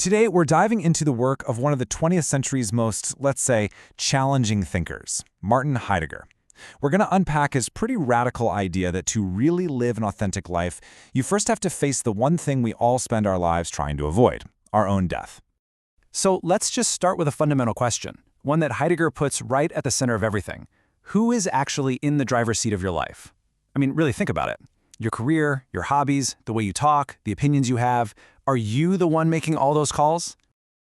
Today, we're diving into the work of one of the 20th century's most, let's say, challenging thinkers, Martin Heidegger. We're going to unpack his pretty radical idea that to really live an authentic life, you first have to face the one thing we all spend our lives trying to avoid, our own death. So let's just start with a fundamental question, one that Heidegger puts right at the center of everything. Who is actually in the driver's seat of your life? I mean, really think about it. Your career, your hobbies, the way you talk, the opinions you have, are you the one making all those calls?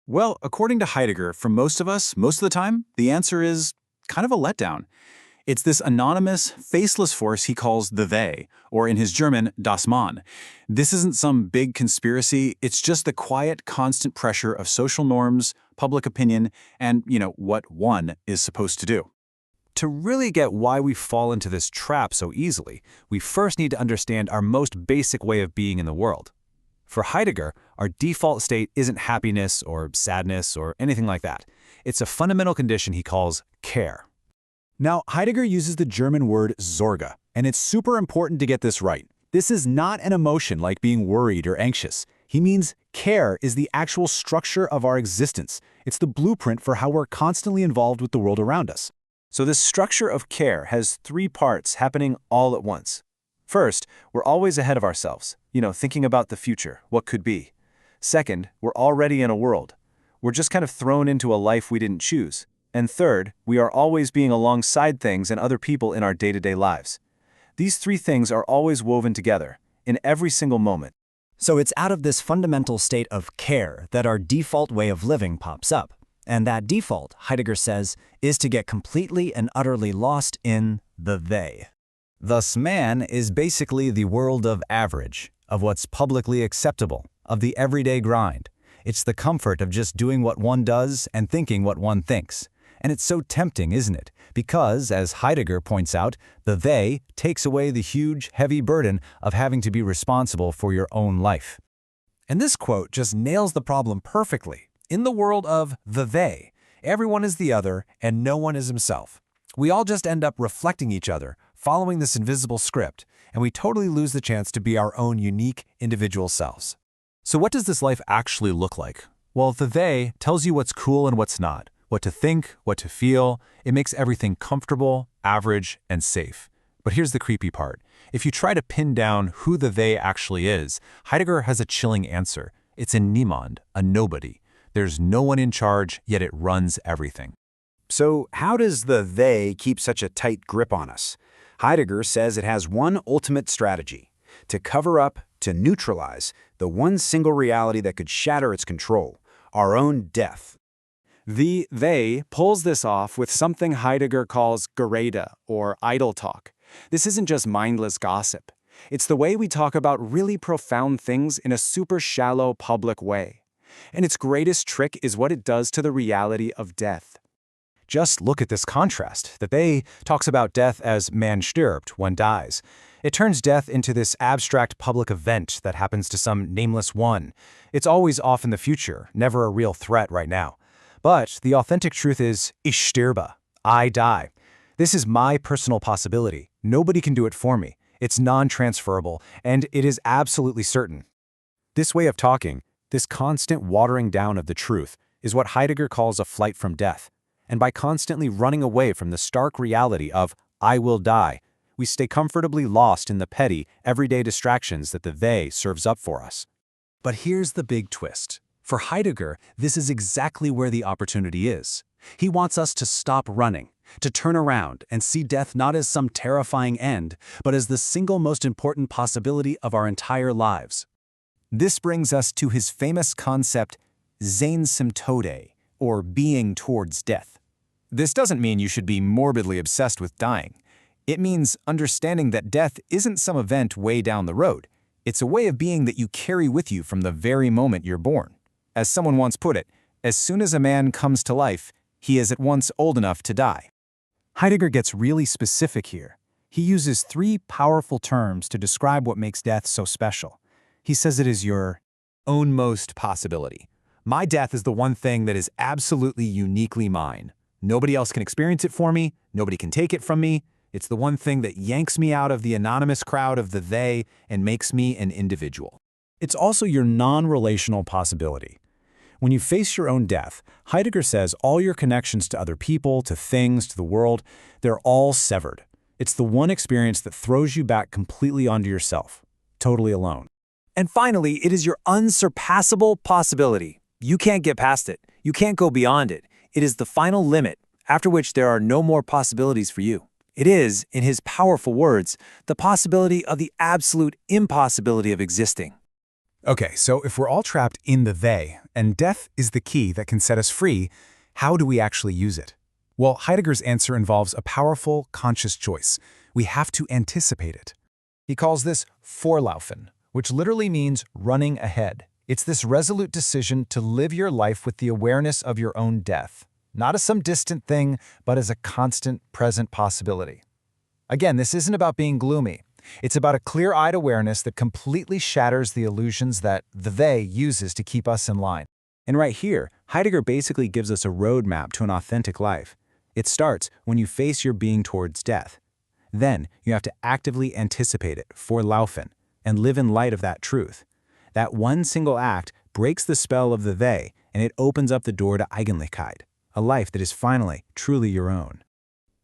Well, according to Heidegger, for most of us, most of the time, the answer is kind of a letdown. It's this anonymous, faceless force he calls the they, or in his German, das Mann. This isn't some big conspiracy, it's just the quiet, constant pressure of social norms, public opinion, and, what one is supposed to do. To really get why we fall into this trap so easily, we first need to understand our most basic way of being in the world. For Heidegger, our default state isn't happiness or sadness or anything like that. It's a fundamental condition he calls care. Now, Heidegger uses the German word Sorge, and it's super important to get this right. This is not an emotion like being worried or anxious. He means care is the actual structure of our existence. It's the blueprint for how we're constantly involved with the world around us. So this structure of care has three parts happening all at once. First, we're always ahead of ourselves, thinking about the future, what could be. Second, we're already in a world. We're just kind of thrown into a life we didn't choose. And third, we are always being alongside things and other people in our day-to-day lives. These three things are always woven together, in every single moment. So it's out of this fundamental state of care that our default way of living pops up. And that default, Heidegger says, is to get completely and utterly lost in the they. Thus, man is basically the world of average, of what's publicly acceptable, of the everyday grind. It's the comfort of just doing what one does and thinking what one thinks. And it's so tempting, isn't it? Because, as Heidegger points out, the they takes away the huge, heavy burden of having to be responsible for your own life. And this quote just nails the problem perfectly. In the world of the they, everyone is the other and no one is himself. We all just end up reflecting each other, following this invisible script, and we totally lose the chance to be our own unique individual selves. So what does this life actually look like? Well, the they tells you what's cool and what's not, what to think, what to feel. It makes everything comfortable, average, and safe. But here's the creepy part. If you try to pin down who the they actually is, Heidegger has a chilling answer. It's a niemand, a nobody. There's no one in charge, yet it runs everything. So how does the they keep such a tight grip on us? Heidegger says it has one ultimate strategy: to cover up, to neutralize, the one single reality that could shatter its control, our own death. The they pulls this off with something Heidegger calls Gerede, or idle talk. This isn't just mindless gossip. It's the way we talk about really profound things in a super shallow public way. And its greatest trick is what it does to the reality of death. Just look at this contrast. The they talks about death as man stirbt, one dies. It turns death into this abstract public event that happens to some nameless one. It's always off in the future, never a real threat right now. But the authentic truth is, ich sterbe, I die. This is my personal possibility. Nobody can do it for me. It's non-transferable, and it is absolutely certain. This way of talking, this constant watering down of the truth, is what Heidegger calls a flight from death. And by constantly running away from the stark reality of, I will die, we stay comfortably lost in the petty, everyday distractions that the they serves up for us. But here's the big twist. For Heidegger, this is exactly where the opportunity is. He wants us to stop running, to turn around and see death not as some terrifying end, but as the single most important possibility of our entire lives. This brings us to his famous concept, Sein zum Tode, or being towards death. This doesn't mean you should be morbidly obsessed with dying. It means understanding that death isn't some event way down the road. It's a way of being that you carry with you from the very moment you're born. As someone once put it, as soon as a man comes to life, he is at once old enough to die. Heidegger gets really specific here. He uses three powerful terms to describe what makes death so special. He says it is your ownmost possibility. My death is the one thing that is absolutely uniquely mine. Nobody else can experience it for me. Nobody can take it from me. It's the one thing that yanks me out of the anonymous crowd of the they and makes me an individual. It's also your non-relational possibility. When you face your own death, Heidegger says all your connections to other people, to things, to the world, they're all severed. It's the one experience that throws you back completely onto yourself, totally alone. And finally, it is your unsurpassable possibility. You can't get past it. You can't go beyond it. It is the final limit, after which there are no more possibilities for you. It is, in his powerful words, the possibility of the absolute impossibility of existing. Okay, so if we're all trapped in the they, and death is the key that can set us free, how do we actually use it? Well, Heidegger's answer involves a powerful, conscious choice. We have to anticipate it. He calls this Vorlaufen, which literally means running ahead. It's this resolute decision to live your life with the awareness of your own death, not as some distant thing, but as a constant, present possibility. Again, this isn't about being gloomy. It's about a clear-eyed awareness that completely shatters the illusions that the they uses to keep us in line. And right here, Heidegger basically gives us a roadmap to an authentic life. It starts when you face your being towards death. Then you have to actively anticipate it, Vorlaufen, and live in light of that truth. That one single act breaks the spell of the they, and it opens up the door to Eigentlichkeit, a life that is finally, truly your own.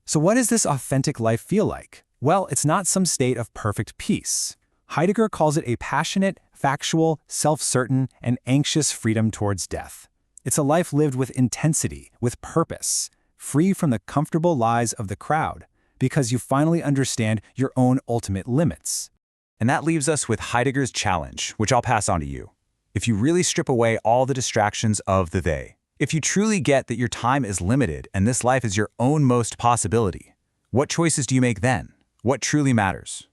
So what does this authentic life feel like? Well, it's not some state of perfect peace. Heidegger calls it a passionate, factual, self-certain, and anxious freedom towards death. It's a life lived with intensity, with purpose, free from the comfortable lies of the crowd, because you finally understand your own ultimate limits. And that leaves us with Heidegger's challenge, which I'll pass on to you. If you really strip away all the distractions of the they, if you truly get that your time is limited and this life is your own most possibility, what choices do you make then? What truly matters?